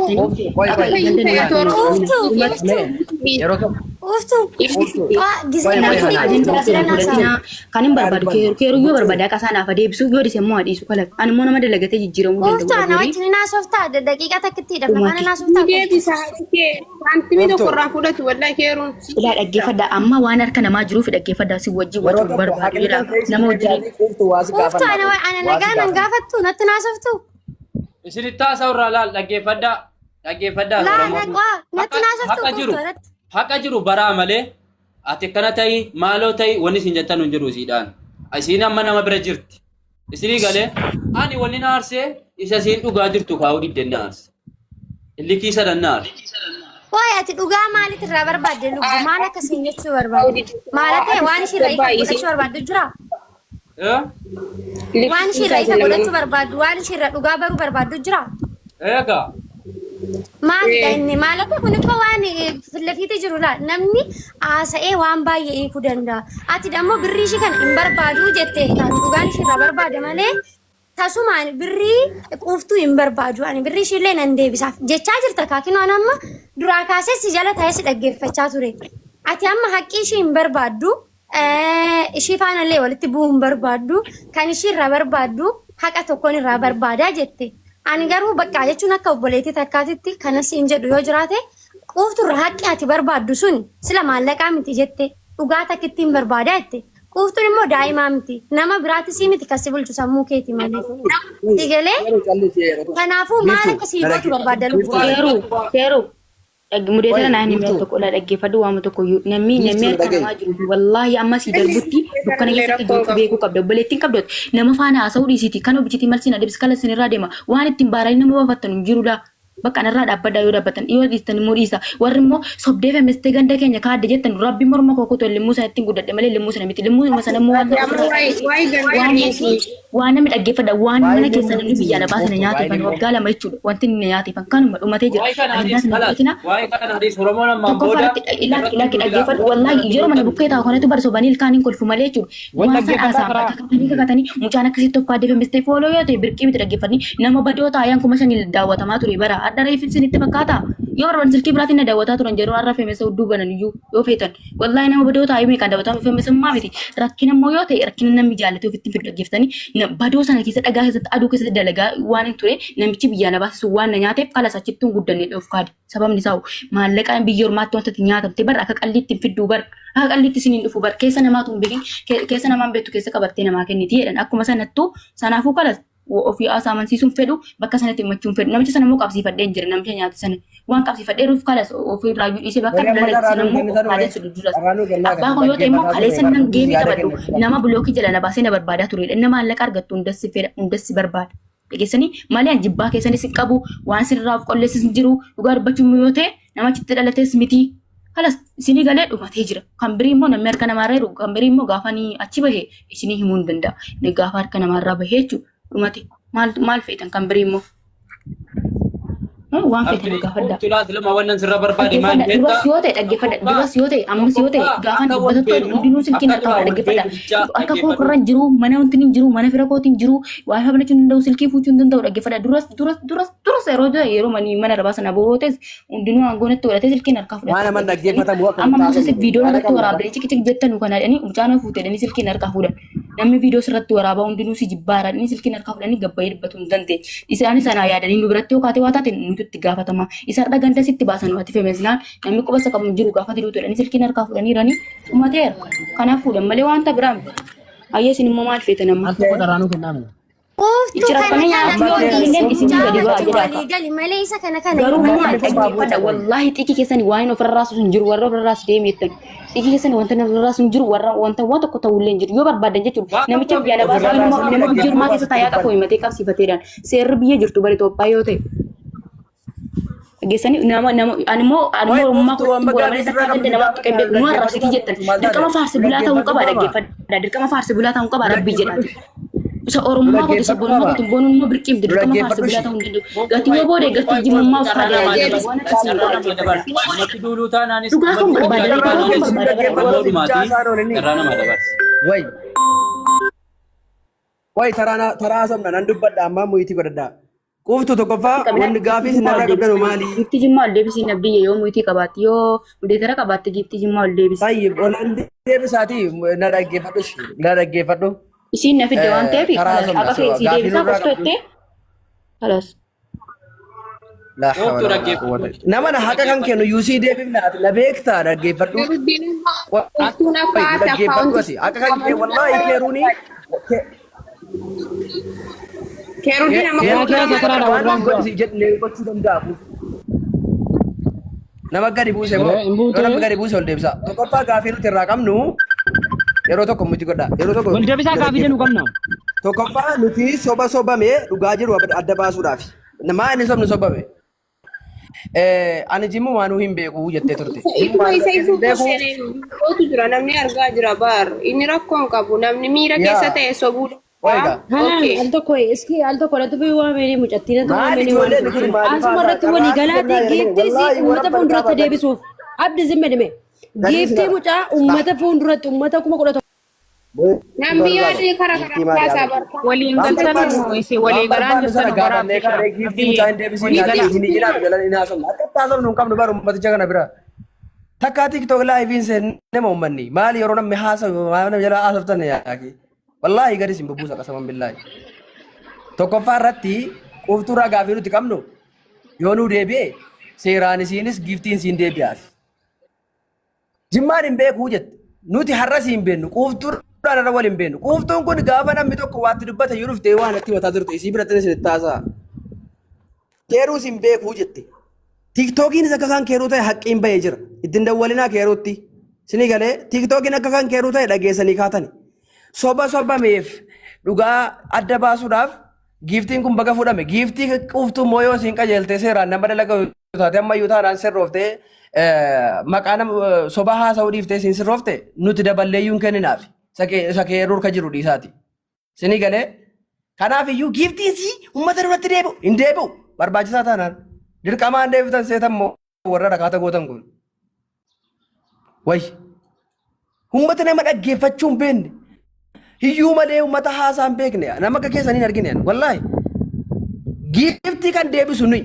Speaker 2: kan hin barbaadu keeruu yoo barbaade akka isaan hafa deebisu yoo dhise immoo dhiisu kala ani immoo nama dalagatee jijjiiramuu danda'u.
Speaker 5: Uftaa nama wajjin naasoftaa daqiiqaa takkitti hidha mana naasoftaa.
Speaker 4: Deebisa wanti tokkorraa fudhatu wallahi keeruun.
Speaker 2: Ilaa dhaggeeffadhaa amma waan harka namaa jiruuf dhaggeeffadhaa si wajjin wajjin barbaadu jedha nama wajjin.
Speaker 5: Uftaa nama ana nagaa nan gaafattu natti naasoftu.
Speaker 1: Isinitti haasa'urraa laal dhaggeeffadhaa. Haqa jiru baraa malee ati akkana ta'i maaloo ta'i wanni isin jettan hin jiru isiidhaan. Isiin amma nama bira jirti. Isinii galee ani wanni na aarsee isa isiin dhugaa jirtu kaa'uu didde na aarse. Illikii sadan na aarse.
Speaker 5: Waa'ee ati dhugaa maaliif irraa barbaadde lubbu maal akkasiin jechuu barbaadde? Maal ta'e waan ishii irraa godhachuu barbaaddu jira? Waan ishii irraa godhachuu barbaaddu waan ishii irraa dhugaa baruu barbaaddu jira?
Speaker 1: Eegaa.
Speaker 5: Maalidha inni maalakka kun immoo waan filafiitii jiru laa namni haasa'ee waan baay'ee hiikuu danda'a. Ati dammoo birrii ishii kan hin barbaadu jette kan dhugaan ishii irraa barbaade malee tasumaan birrii quuftuu hin barbaadu ani birrii ishii illee nan deebisaaf jechaa jirta kaakinoon amma duraa kaasee si jala taa'ee si dhaggeeffachaa ture. Ati amma haqqii ishii hin barbaaddu ishii faana illee walitti bu'uu hin barbaaddu kan ishii irraa barbaaddu haqa tokkoon irraa barbaadaa jette. Ani garuu bakka jechuun akka obboleettii takkaatitti kanas hin jedhu yoo jiraate quufturra haqqi ati barbaaddu sun sila maallaqaa miti jette dhugaa takkitti hin barbaadaa jette quuftuun immoo daa'imaa miti nama biraatti sii miti kasi bulchu sammuu keeti malee digalee kanaafuu maal akkasii gootu barbaadda lubbuu
Speaker 2: Keeruu mudeetara naan himee tokko la dhaggeeffadhu waama tokko namni harka namaa jiru wallaahi amma si darbutti dukkana keessatti gootu beekuu qabda obboleettiin qabdu nama faana haasa'uu dhiisiti kan obichitii malsiin adeemsi kala sinirraa deema waan ittiin baaranii nama baafattan hin jirudha. Bakka narraa dhaabbadhaa yoo dhaabbatan yoo dhiistan immoo dhiisa warri immoo sobdee feemistee ganda keenya kaadde jettan rabbi morma kookutu limmuu sana ittiin guddadhe malee limmuu sana miti limmuu sana immoo waan namni dhaggeeffadha waan mana keessan inni biyya alaa sana nyaateefan waggaa lama jechuudha wanti inni nyaateefan kanuma dhumatee jira. Ilaaki dhaggeeffadhu wallaahi yeroo mana bukkee taa'u kanatti bara sobanii ilkaaniin kolfu malee jechuudha waan sana haasaa kakatanii mucaan akkasitti of kaadde feemistee fooloo yoo ta'e birqii miti dhaggeeffadni nama badoo taa'aan kuma shanii daawwatamaa ture bara. Ada reeffinsinitti fakkaata yoo barbaaddan silkii biraatiin na daawwataa turan jedhu har'a feemisa hudduu banan iyyuu yoo feetan wallaahi nama badoo taa'ee meeqaan daawwatamu feemisummaa miti rakkina immoo yoo ta'e rakkina namni jaallatee ofitti fidu dhaggeeffatanii badoo sana keessa dhagaa keessatti aduu keessatti dalagaa waan hin ture namichi biyyaa na baasisu waan na nyaateef kalas achitti hin guddanne of kaade sababni isaa maallaqaan biyya ormaatti wanta itti nyaatamte bar akka qalliitti hin fidduu bar akka qalliitti isiniin dhufu bar keessa namaatu hin beekin keessa namaan beektu keessa qabattee namaa kenniti jedhan akkuma sanattuu sanaafuu kalas ofii haasaa amansiisuun fedhu bakka sanatti himachuun fedhu namicha sana immoo qabsiifadhee hin jira namicha nyaate sana waan qabsiifadhee ruuf kalas ofii irraa dhiisee bakka dalagsisan immoo kaaleessu dudduras abbaa koo yoo ta'e immoo kaleessa nan geemii qabadhu nama bulookii jala na baasee na barbaadaa turedha nama maallaqa argattu hundassi fedha hundassi barbaada dhageessanii malee jibbaa keessanis hin qabu waan sirraa of qolleessis hin jiru dhugaa dubbachuun yoo ta'e namachitti dhalatees miti kalas isinii galee dhumatee jira kan birii immoo namni harka namaarraa jiru kan birii immoo gaafanii achi bahee isinii himuu hin danda'a gaafa harka namaarraa bahee jechuudha. Umati mal feetan kan birii immoo waan fedhe nu gaafadha.
Speaker 1: Tulaat lama wannan sirra barbaade maal
Speaker 2: Dhaggeeffadha duras yoo ta'e dhaggeeffadha duras yoo ta'e ammas yoo ta'e gaafan dubbatatu hundinuu silkiin harkaa fuudha dhaggeeffadha. Akka koo korra jiru mana wanti hin jiru mana fira kootiin jiru waan fabalachuun hin danda'u silkii fuuchuun hin danda'u dhaggeeffadha duras yeroo manii mana rabaa sana bootes hundinuu aangoonatti godhatee silkiin harkaa fuudha.
Speaker 6: Waan nama dhaggeeffatamu akka
Speaker 2: amma masa viidiyoo irratti waraabdanii cik jettanu kana jedhanii mucaana fuutedhanii silkiin harkaa fuudhan. Namni viidiyoo irratti waraabaa hundinuu si jibbaaranii silkiin harkaa fuudhanii gabbayee dubbatu hin dandeenye. Isaanis sana yaadanii nu biratti yoo kaate waa taate nuti itti gaafatama. Isa dhaganta sitti baasan waati femeesnaan namni quba isa qabu jiru gaafate duutu jedhanii silkiin harkaa fuudhaniiranii dhumateera. Kanaaf fuudhan malee wanta biraa miti. Ayyee isin immoo maal feete namni?
Speaker 5: Qoftu kana nyaatanii gali malee isa kana
Speaker 2: garuu maal dhaggeeffadha wallahi xiqqii keessanii waan ofirraa sun jiru warra ofirraa deemeettan xiqqii keessanii wanta ofirraa sun jiru warra wanta waan tokko ta'uu illee jiru yoo barbaadan jechuudha namicha biyya baasaa nama jirmaa keessa taayaa qabu himatee qabsiifateedhaan seerri biyya jirtu bara Itoophiyaa yoo ta'e geessanii nama animmoo ummaa kootti booramalee takkaa ganda nama tuqee beeku nu arrabsitii jettan dirqama faarsi bulaa ta'uu qaba dhaggeeffadha dirqama faarsi bulaa ta'uu qaba rabbii jedha. Isa oromummaa kootu isa boonummaa kootu boonummaa birqiif dirqama faarsi bulaa ta'uu hin danda'u. Gatii yoo boodee gatii jimummaa uffataa dhugaa kan barbaadanii
Speaker 6: way taraa sabna nan dubbadha amma muyitii godhadha. Quftu tokkoffaa wanni gaafii sinarraa qabdanu maali?
Speaker 2: Giftii jimmaa ol deebisii nabdiyye yoo muyitii qabaatti yoo mudeetara qabaatte giftii jimmaa ol deebisii.
Speaker 6: Tayyib ol deebisaati na dhaggeeffadhu.
Speaker 2: Isiin na fidde waan ta'eef akka feesii deebisaa qostu jettee kalas.
Speaker 6: Nama na haqa kan kennu yuusii deebifnaati na beektaa dhaggeeffadhu. Dhaggeeffadhu akka kan kennu wallaahi keeruuni.
Speaker 4: Keeruun
Speaker 6: nama gadi buuse moo nama gadi buuse ol deebisa. Tokkoffaa gaafii nuti irraa qabnu yeroo tokko miti godha. Yeroo tokko
Speaker 7: ol deebisaa gaafii jennu qabna.
Speaker 6: Tokkoffaa nuti sobamee dhugaa jiru adda baasuudhaaf. Maa inni sobame? Ani jimmu waanuu hin beeku jettee turte.
Speaker 4: Jira namni argaa jira baar inni rakkoon qabu namni miira keessa ta'e sobuudha.
Speaker 8: Al tokko eski al tokko la tubi wa meri mucattina to meri wa asuma ratti wali galati gifti si ummata fuulduratti deebisuuf abdi zimmedime gifti mucaa ummata fuulduratti ummata kuma godhatu
Speaker 4: namni yaadee kara kaasaa barka waliin galtan isi walii garaan jirtan
Speaker 6: garaafne kare gifti mucaa hin deebisiin hin ilaala galan ina somna akka taasoo nu qabnu baru ummaticha kana bira takka TikTok live in sen nama ummanni maali yeroo namni haasa nama jala haasoftan yaaki wallahi gadi sin bubusa qasaman billahi tokkoffaa irratti qufturaa gaafii nuti qabnu yoo nu deebi'e seeraan isiinis giftiin siin deebi'aaf jimmaan hin beekuu jette nuti har'as hin beennu quftuudhaan irra wal hin beennu quftuun kun gaafa namni tokko waatti dubbata yoo dhuftee waan itti mataa turte isii biratti isin taasaa keeruus hin beekuu jette tiktookiin akka kan keeruu ta'e haqqiin bahee jira ittiin dawwalinaa keeruutti sinii galee tiktookiin akka kan keeruu ta'e dhageessanii kaatani. Sobameef dhugaa adda baasuudhaaf giftiin kun baga fudhame giftii quftuu mooyoo siin qajeeltee seeraan nama dalaga taate ammayyuu taanaan sirroofte maqaa nama soba haasa'uu dhiiftee siin sirroofte nuti daballeeyyuu hin kenninaaf sakeeruu ka jiru dhiisaati. Sinii galee kanaaf iyyuu giftiin si uummata duratti deebi'u hin deebi'u barbaachisaa taanaan dirqamaan deebitan seetan moo warra rakaata gootan kun. Wayi uummata nama dhaggeeffachuu hin beekne. Hiyyuu malee uummata haasaan beekne nama akka keessanii argine wallahi giftii kan deebisu nuyi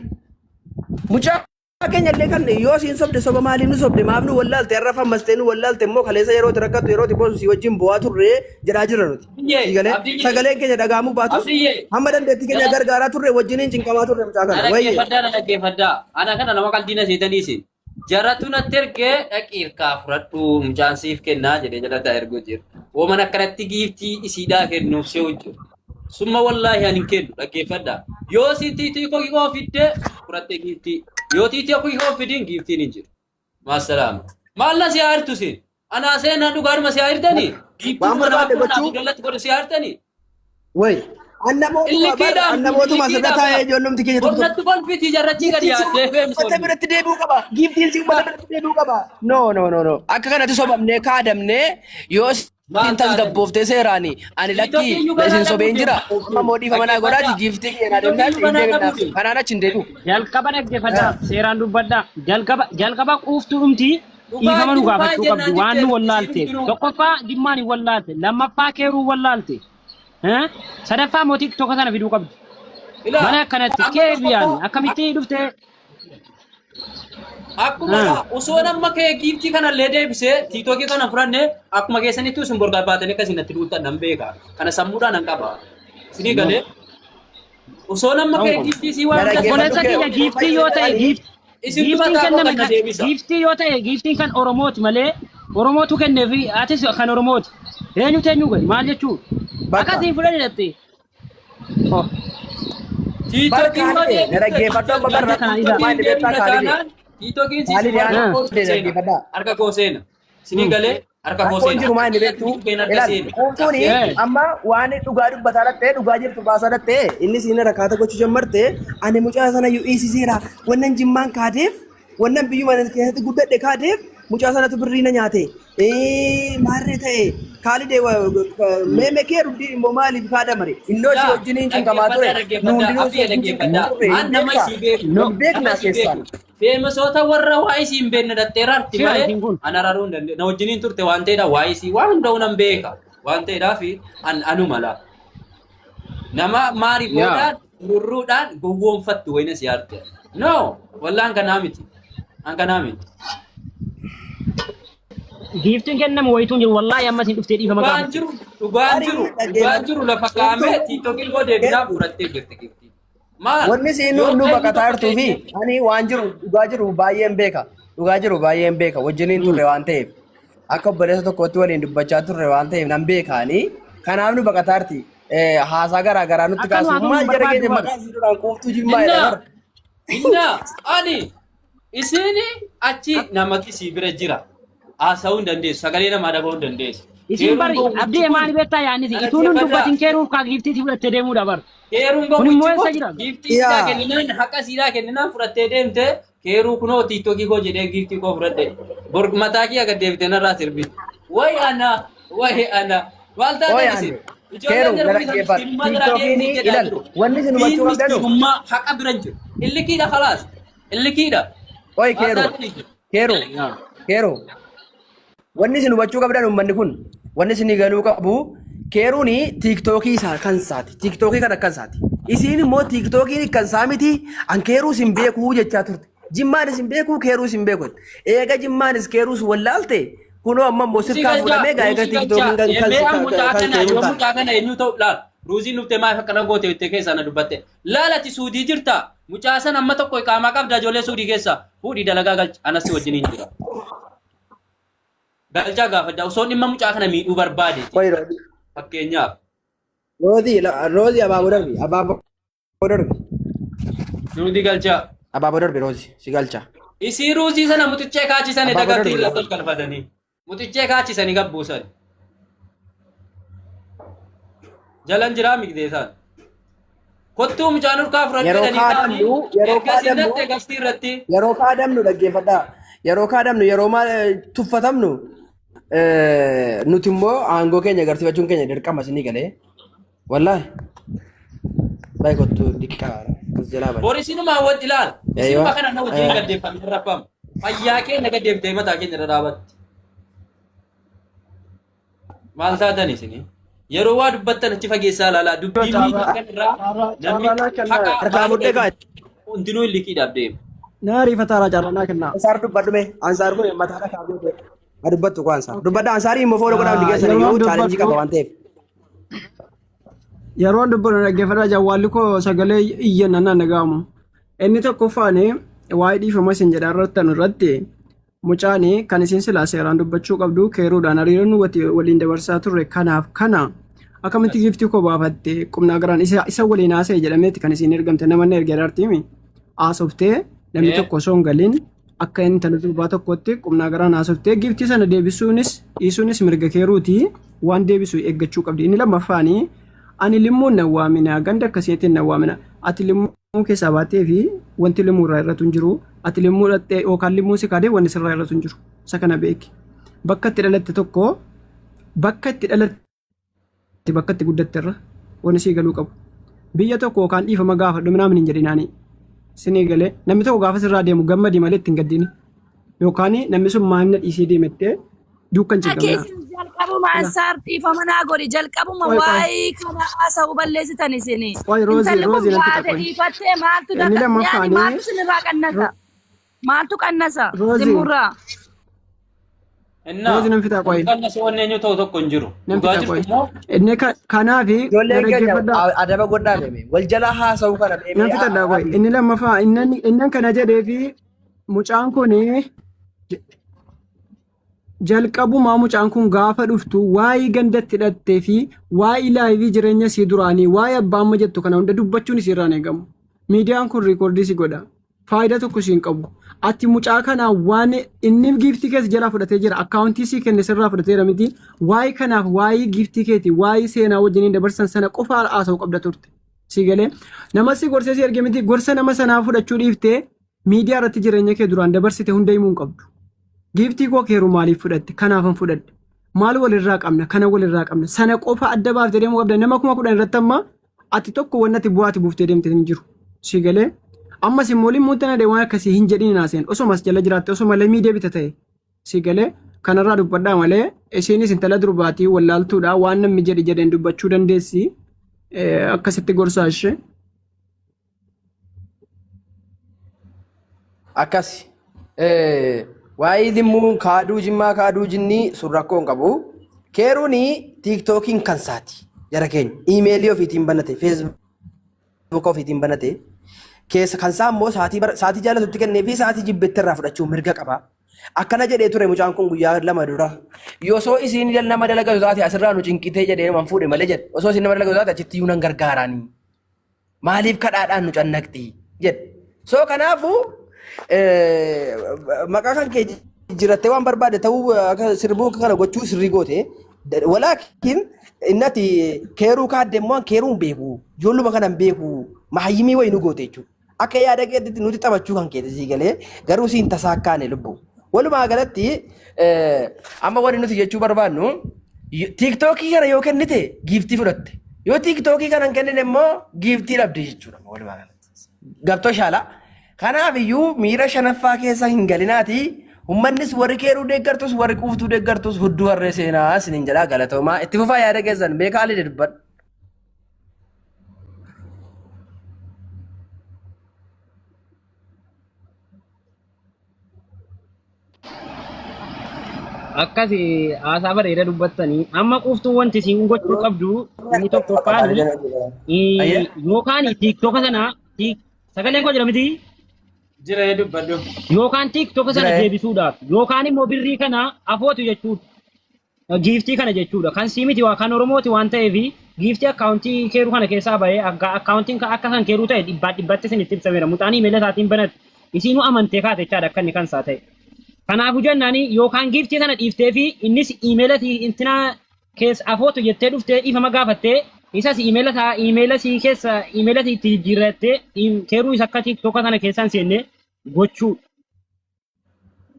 Speaker 6: mucaa keenya illee kan yoo siin sobde soba maaliin nu sobde maaf nu wallaalte har'a fammastee nu wallaalte immoo kaleessa yeroo itti rakkattu yeroo itti boosu si wajjin bu'aa turree jiraa jira nuti sagaleen keenya dhagaamuu baatus hamma dandeettii keenya gargaaraa turre wajjiniin cinqamaa turre mucaa kana wayye
Speaker 1: dhaggeeffadhaa ana kana nama qaldiina seetaniisi jaratu natti ergee dhaqii hirkaa fudhadhu mucaan siif kennaa jedhee jalata erguu jira. Woman akkanatti giftii isiidhaa kennuuf si hojjetu. Summa wallaahi ani hin kennu dhaggeeffadhaa. Yoo si tiitii koo fidde fudhatte giftii. Yoo tiitii koo fidin giftiin hin jiru. Maasalaama. Maal na si haartu sin? Anaa seenaa dhugaadhuma si haartanii? Giftii nama kunnaaf dallatti godhu si haartanii?
Speaker 6: Wayi. Annamootuma asirra taa'ee ijoollumti keenya
Speaker 1: turtu. Qonnatti kolfiitii jarrachii gadi yaadde feemsoon.
Speaker 6: Ummata biratti deebi'uu qaba. Giftiin si ummata biratti deebi'uu qaba. No. Akka kanatti sobamnee kaadamnee yoo Intas gabbooftee seeraani. Ani lakkii isin sobeen jira. Amma moodii famanaa godhaati giiftii keenyaa deemnaati. Kanaan achi hin deebi'u.
Speaker 7: Jalqaba dhaggeeffadhaa seeraan dubbadhaa jalqaba quuftuu dhumtii dhiifama nu gaafachuu qabdu waan nu wallaalte tokkoffaa Jimmaan hin wallaalte lammaffaa Keeruu wallaalte sadaffaa mootii tokko sana fiduu qabdu. Mana akkanatti keebiyaan akkamitti dhufte
Speaker 1: akkuma osoo nama kee giiftii kana illee deebisee tiitookii kana fudhanne akkuma keessanitti sun borgaa baatanii akkasiin natti duutan nan beeka kana sammuudhaan nan qaba sinii galee osoo nama kee giiftii si waan
Speaker 7: Boleessa kiyya giiftii yoo ta'e giiftii yoo ta'e giiftiin kan Oromooti malee Oromootu kenneefi atis kan Oromooti eenyu gadi maal jechuu akkasiin fudhani dhatte
Speaker 1: tiitookiin Tiitokiin harka koo seena. Sinii galee harka koo seena.
Speaker 6: Jiru maa inni beektu? Quuftuuni amma waan dhugaa dubbataa dhattee dhugaa jirtu baasaa dhattee inni siin rakkaata gochuu jammarte ani mucaa sana yu'isiseera wannan Jimmaan kaadeef wannan biyyuma keessatti guddadhe kaadeef mucaa sanatu birrii na nyaate. Maarree ta'e kaalidee meeme kee rudii immoo maaliif kaadamare? Innoo si wajjiniin kun kamaa ture. Nuundinuu si beeknaa keessaan.
Speaker 1: Feemasoota warra waa'ee siin beekne dhatteeraarti malee ana raaruu hin dandeenye. Na wajjiniin turte waan ta'eedha waa'ee sii waan hunda'uu nan beeka. Waan ta'eedhaaf anu mala. Nama maariifoodhaan rurruudhaan gowwoomfattu wayina si yaadde. No wallaan kanaa miti. Kanaa miti.
Speaker 7: giiftiin kennamu wayituun jiru wallaahi ammas hin dhuftee dhiifama qaba.
Speaker 1: Dhugaan jiru lafa kaa'amee tiiktookiin koo deebinaa fudhattee jirti giiftii.
Speaker 6: Wanni siin nu baqataa jirtuu fi ani waan jiru dhugaa jiru baay'een beeka. Dhugaa jiru baay'een beeka wajjiniin turre waan ta'eef akka obboleessa tokkotti waliin dubbachaa turre waan ta'eef nan beekaani. Kanaaf nu baqataa jirti. Haasaa garaa garaa nutti kaasu. Maal jara keenya maqaa isiidhaan quuftuu jimmaa jedhama.
Speaker 1: Ani isin achi namatti si bira jira. Haasa'uu hin dandeessu. Sagalee namaa dhaga'uu hin dandeessu.
Speaker 7: Isin bari abdii maali beektaa yaannisi ituun hin dubbatin keeruuf kaa giiftiitii fudhattee deemuudha bar.
Speaker 1: Keeruun gowwichi giiftiidhaa kenninaan haqa siidaa kenninaan fudhattee deemte keeruu kunoo tiiktokii koo jedhee giiftii koo fudhadhe. Bor mataa kiyya gad deebitee narraa sirbi. Wayi ana maal taate isin.
Speaker 6: Keeruu gara geeffa tiiktokiin ilal wanni isin hubachuu qabdanu.
Speaker 1: Haqa bira jiru. Illikiidha khalaas. Illikiidha.
Speaker 6: Oyi keeruu. Wanni isin hubachuu qabdan uummanni kun wanni isin galuu qabu keeruun tiiktokii isaa kan isaati. Tiiktokii kan akka isaati. Isin immoo tiiktokiin kan isaa miti an keeruu isin beekuu jechaa turte. Jimmaan isin beekuu keeruu isin beeku. Eega jimmaanis keeruus wallaalte kunoo amma immoo sirkaa fuudhamee eega tiiktokiin kan keeruu ta'a.
Speaker 1: Mucaa kana eenyu ta'u laal. Ruuziin dhuftee maaf akkana goote jettee keessaa na dubbatte. Laalati suudii jirta. Mucaa sana amma tokko qaamaa qabda ijoollee suudii keessa. Fuudhii dalagaa galcha anas wajjiniin jira. Galchaa gaafadha osoo dhimma mucaa kana miidhuu barbaade. Fakkeenyaaf.
Speaker 6: Roozii abaaboo darbi.
Speaker 1: Nuti galchaa.
Speaker 6: Abaaboo darbi roozii si galcha.
Speaker 1: Isii ruuzii sana mutichee kaachisanii dagatti irratti ol galfatanii. Mutichee kaachisanii gabbuusan. Jalan jiraa migdeesaan. Kottuu mucaan urkaa fudhadhanii
Speaker 6: yeroo kaadamnu dhaggeeffadhaa. Yeroo kaadamnu yeroo maal tuffatamnu nuti immoo aangoo keenya agarsiifachuun keenya dirqama isinii galee. Wallaahi. Baay'ee kottuu diqqaa jalaa baay'ee.
Speaker 1: Boorisinumaa wajji ilaala. Isinuma kana na wajjin gaddeeffamee raffamu. Fayyaa keenya gaddeeftee mataa keenya irra dhaabatti. Maal taatan isinii? Yeroo waa dubbattan achi fageessaa ilaalaa dubbii miidhaa kanarraa namni
Speaker 6: harkaa mudhee kaa'e.
Speaker 1: Hundinuu illiqiidhaaf deema.
Speaker 8: Naari fataara jaarranaa kennaa.
Speaker 6: Ansaar dubbadhume ansaar kun mataa kaa'ee dubbattu ko ansaar. Dubbadda ansaarii immoo fooloo godhaaf digeessan yoo chaalenjii qaba waan ta'eef.
Speaker 8: Yeroo dubbannu dhaggeeffadhaa jawwaalli koo sagalee iyyanna naan dhaga'amu. Inni tokkoffaan waa'ee dhiifama isin jedhaa irratti mucaan kan isin silaa seeraan dubbachuu qabdu keeruudhaan hariiroo nu waliin dabarsaa turre kanaaf kana akkamitti giiftii koo baafatte qubnaa garaan isa waliin haasa'e jedhameetti kan isin ergamte namanni ergee dartiimi haasoftee namni tokko osoo hin galiin akka intala durbaa tokkotti qubnaa garaan haasoftee giiftii sana deebisuunis dhiisuunis mirga keeruuti waan deebisu eeggachuu qabdi. Inni lammaffaanii ani limmuun na waamina ganda akkasiitiin na waamina ati limmuu keessaa baatee fi wanti limmuu irraa irratu hin jiru ati limmuu yookaan limmuu si kaadee wanni sirraa irratu hin jiru isa kana beeki bakka itti dhalatte tokko
Speaker 9: bakka itti dhalatte bakka itti guddatte irra wanni sii galuu qabu. Biyya tokko yookaan dhiifama gaafadhu minaamin hin jedhinaanii. Sinii galee namni tokko gaafa sirraa deemu gammadii malee ittiin gaddini. Yookaan namni sun maamila dhiisee deemettee duukan cigamna.
Speaker 3: Jalqabuma ansaar dhiifama naa godhi jalqabuma waa'ee kana haasa'u balleessitan isinii.
Speaker 9: Waa'ee roozii namtti
Speaker 3: Waate dhiifattee maaltu yaani maaltu sinirraa qannasa? Maaltu qannasa? Zimurraa.
Speaker 9: roozii nan fitaa qo'ee.
Speaker 1: Kan asii wanni eenyu ta'u tokko hin jiru.
Speaker 9: Nan
Speaker 1: Dhugaa
Speaker 9: fitaa
Speaker 1: jirtu immoo
Speaker 9: qo'ee. Inni kanaafi
Speaker 6: Ijoolleen keenya
Speaker 9: dhaggeeffadhaa.
Speaker 6: adaba godhaa deeme. Wal jalaa haasa'uu kana deemee.
Speaker 9: Nan fitadhaa qo'ee. Inni lammaffaa innan kana jedhee fi mucaan kun jalqabumaa mucaan kun gaafa dhuftu waa'ee gandatti hidhattee fi waa'ee laayivii jireenya sii duraanii waa'ee abbaa amma jettu kana hunda dubbachuun isiirraan eegamu. Miidiyaan kun riikoordii si godha. Faayidaa tokko siin qabu. Ati mucaa kanaa waan inni giiftii keessa jalaa fudhatee jira. Akkaawuntii sii kenne sirraa fudhateera miti. Waa'ee kanaaf waa'ee giiftii keeti waa'ee seenaa wajjiniin dabarsan sana qofa haasa'u qabda turte. Si galee nama si gorsee si erge miti gorsa nama sanaa fudhachuu dhiiftee miidiyaa irratti jireenya kee duraan dabarsite hunda himuu hin qabdu. Giiftii koo keeru maaliif fudhatte? Kanaafan fudhadhe. Maal walirraa qabna? Kana walirraa qabna. Sana qofa adda baaftee deemuu qabda. Nama 10,000 irratti amma ati tokko wannati bu'aati buuftee deemte hin jiru. Si galee amma simmooliin muuxannaa waan akkasii hin jedhin naaseen osomas jala jiraatte osoo malee miidiyaa bita ta'e. Si galee kanarraa dubbadhaa malee isheenis intala durbaatii wallaaltuudha waan namni jedheen dubbachuu dandeessi. Akkasitti gorsaa ishee.
Speaker 6: Akkas waa'ee limmuu kaaduu jimmaa kaaduu jinnii sun rakkoo hin qabu. Keeruuni tiiktookiin kan saati jara keenya iimeelii ofiitiin banate feesbuuk ofiitiin banate keessa kan isaa immoo saatii jaalatutti kennee fi saatii jibbetti irraa fudhachuu mirga qaba. Akkana jedhee ture mucaan kun guyyaa 2 dura. Yosoo isiin nama dalagatu taate asirraa nu cinqitee jedhee man fuudhe malee jedhe. Osoo isiin nama dalagatu taate achitti iyyuu nan gargaaraanii. Maaliif kadhaadhaan nu cannaqxi jedhe. So kanaafuu maqaa kan kee jirattee waan barbaade ta'uu sirbuu kana gochuu sirrii goote. Walaakin innati keeruu kaadde immoo keeruun beeku. Ijoolluma kana hin beeku. Mahayyimii wayii nu goote jechuudha. Akka yaada keetti nuti taphachuu kan keeti sii galee garuu siin tasaakkaane lubbu. Walumaa galatti amma wanti nuti jechuu barbaadnu tiiktookii kana yoo kennite giiftii fudhatte. Yoo tiiktookii kana hin kennine immoo giiftii dhabde jechuudha. Walumaa galatti. Gabtoo shaala. Kanaaf iyyuu miira shanaffaa keessa hin galinaati. Uummannis warri keeruu deeggartus warri quuftuu deeggartus hudduu harree seenaa isiniin jedhaa galatoomaa. Itti fufaa yaada keessan beekaa haalli dubbadhu.
Speaker 7: Akkasi haasaa bareeda dubbattanii amma quuftuu wanti isin gochuu qabdu inni tokkoffaan yookaan tiiktooka sana sagaleen koo jira miti
Speaker 1: jira dubbadhu.
Speaker 7: yookaan tiiktooka sana deebisuudhaaf yookaan immoo birrii kana afootu jechuudha. Giiftii kana jechuudha kan sii miti kan Oromooti waan ta'eef giiftii akkaawuntii keeruu kana keessaa bahee akkaawuntiin akka kan keeruu ta'e dhibbatti isin itti ibsameera muxaanii meela isaatiin banate isinuu amantee kaate jechaadha akka inni kan isaa ta'e. Kanaafuu jennaani yookaan giiftii sana dhiiftee fi innis iimeela intina keessa afootu jettee dhuftee dhiifama gaafattee isas iimeela sii keessa iimeela itti jijjiirrattee keeruu isa akka tiiktooka sana keessaan seennee gochuu.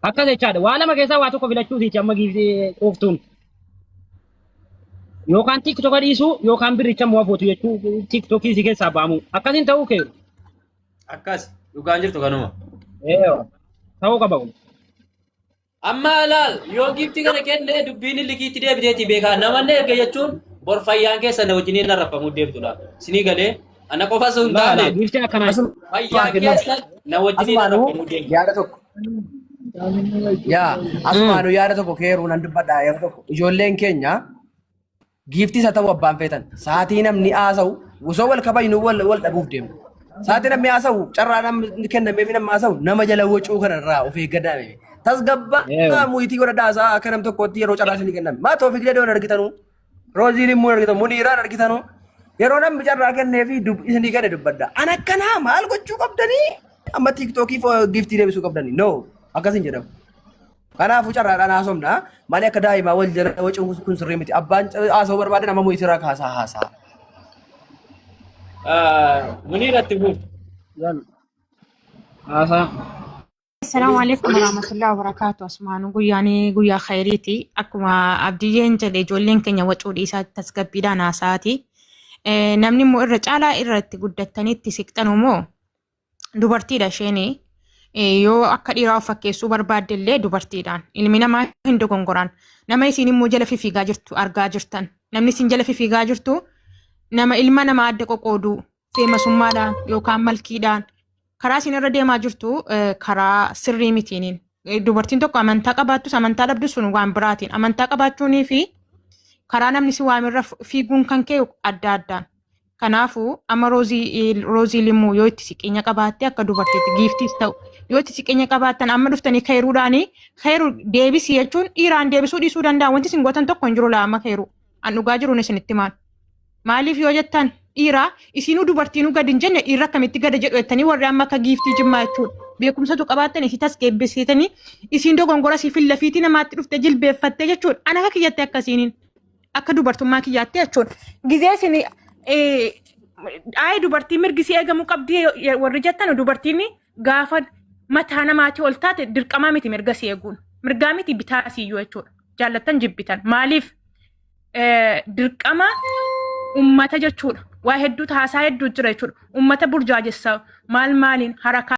Speaker 7: Akkas jechaadha waa lama keessaa waa tokko filachuuti amma giiftii quuftuun. Yookaan tiiktooka dhiisuu yookaan birricha immoo afootu jechuu tiiktookii sii keessaa baamu akkasiin ta'uu keeru.
Speaker 1: Akkas dhugaan jirtu kanuma.
Speaker 7: Ta'uu qaba.
Speaker 1: Amma laal yoo giiftii kana kenne dubbiin liqiitti deebiteeti beekaa namanne erga jechuun bor fayyaan keessa na wajjiniin narrafamuu deemtudha. Sinii galee ana qofa sun taane
Speaker 7: giiftii akkanaa
Speaker 1: fayyaan keessa na wajjiniin narrafamuu deemudha.
Speaker 6: Yaada tokko. Asumaanuu yaada tokko keeruu nan dubbadhaa yeroo tokko ijoolleen keenya giiftii isa ta'uu abbaan feetan sa'aatii namni haasa'u osoo wal kabajnu wal dhabuuf deemu. Sa'aatii namni haasa'u carraa namni kennameef namni haasa'u nama jala wacuu kanarraa of eeggadhaa. Tasgabba muyitii godha daasaa akka nam tokkotti yeroo carraa isinii kenname. Maa Toofiq Leedoon argitanu, Rooziin immoo argitanu, Muniiraan argitanu. Yeroo namni carraa kennee fi isinii kenna dubbadda. An akkanaa maal gochuu qabdanii? Amma tiiktookii giiftii deebisuu qabdanii? No, akkasiin jedhamu. Kanaafuu carraadhaan haasofna malee akka daa'imaa wal jala wacuun kun sirrii miti. Abbaan haasa'uu barbaade nama muyitiirraa kaasaa haasa'a.
Speaker 1: Muniiratti buuf.
Speaker 7: Haasaa.
Speaker 10: السلام عليكم ورحمة الله وبركاته. اسمعوا قويا خيريتي أكما أبديين جلي جولين كن يوجود إيسا تسكبيدا ناساتي نمني مو الرجالة إرت قدتني تسكتنو مو دوبرتي داشيني yoo akka dhiiraa fakkeessuu barbaadde illee dubartiidhaan ilmi namaa hin dogongoran nama isin immoo jala fiigaa jirtu argaa jirtan namni isin jala fiigaa jirtu nama ilma namaa adda qoqooduu feemasummaadhaan yookaan malkiidhaan karaa isin irra deemaa jirtu karaa sirrii mitiiniin dubartiin tokko amantaa qabaattus amantaa dhabdus sun waan biraatiin amantaa qabaachuunii fi karaa namni si waamirra fiiguun kan kee adda addaan kanaafu amma roozii limuu yoo itti siqinya qabaatte akka dubartiitti giiftiis ta'u yoo itti siqinya qabaattan amma dhuftanii kayruudhaanii kayru deebisii jechuun dhiiraan deebisuu dhiisuu danda'a wanti isin gootan tokko hin jiru laama kayru an dhugaa jiruun isinitti maaliif yoo jettan dhiiraa isinuu dubartiinuu gadi hin jenne dhiirra akkamitti gada jedhu jettanii warri amma akka giiftii jimmaa jechuudha beekumsatu qabaattan isi tasgeebbisiitanii isin dogongora siifin lafiitii namaatti dhufte jilbeeffatte jechuudha ana akka kiyyatte akkasiiniin akka dubartummaa kiyyatte jechuudha gizee isin ay dubartii mirgisi eegamu qabdi warri jettan dubartiin gaafa mataa namaatii ol taate dirqamaa miti mirgasi eeguun mirgaa miti bitaa siyyuu jechuudha jaallattan jibbitan maaliif dirqama ummata jechuudha waa hedduu haasaa hedduu jira jechuudha ummata burjaajessa maaliin harakaa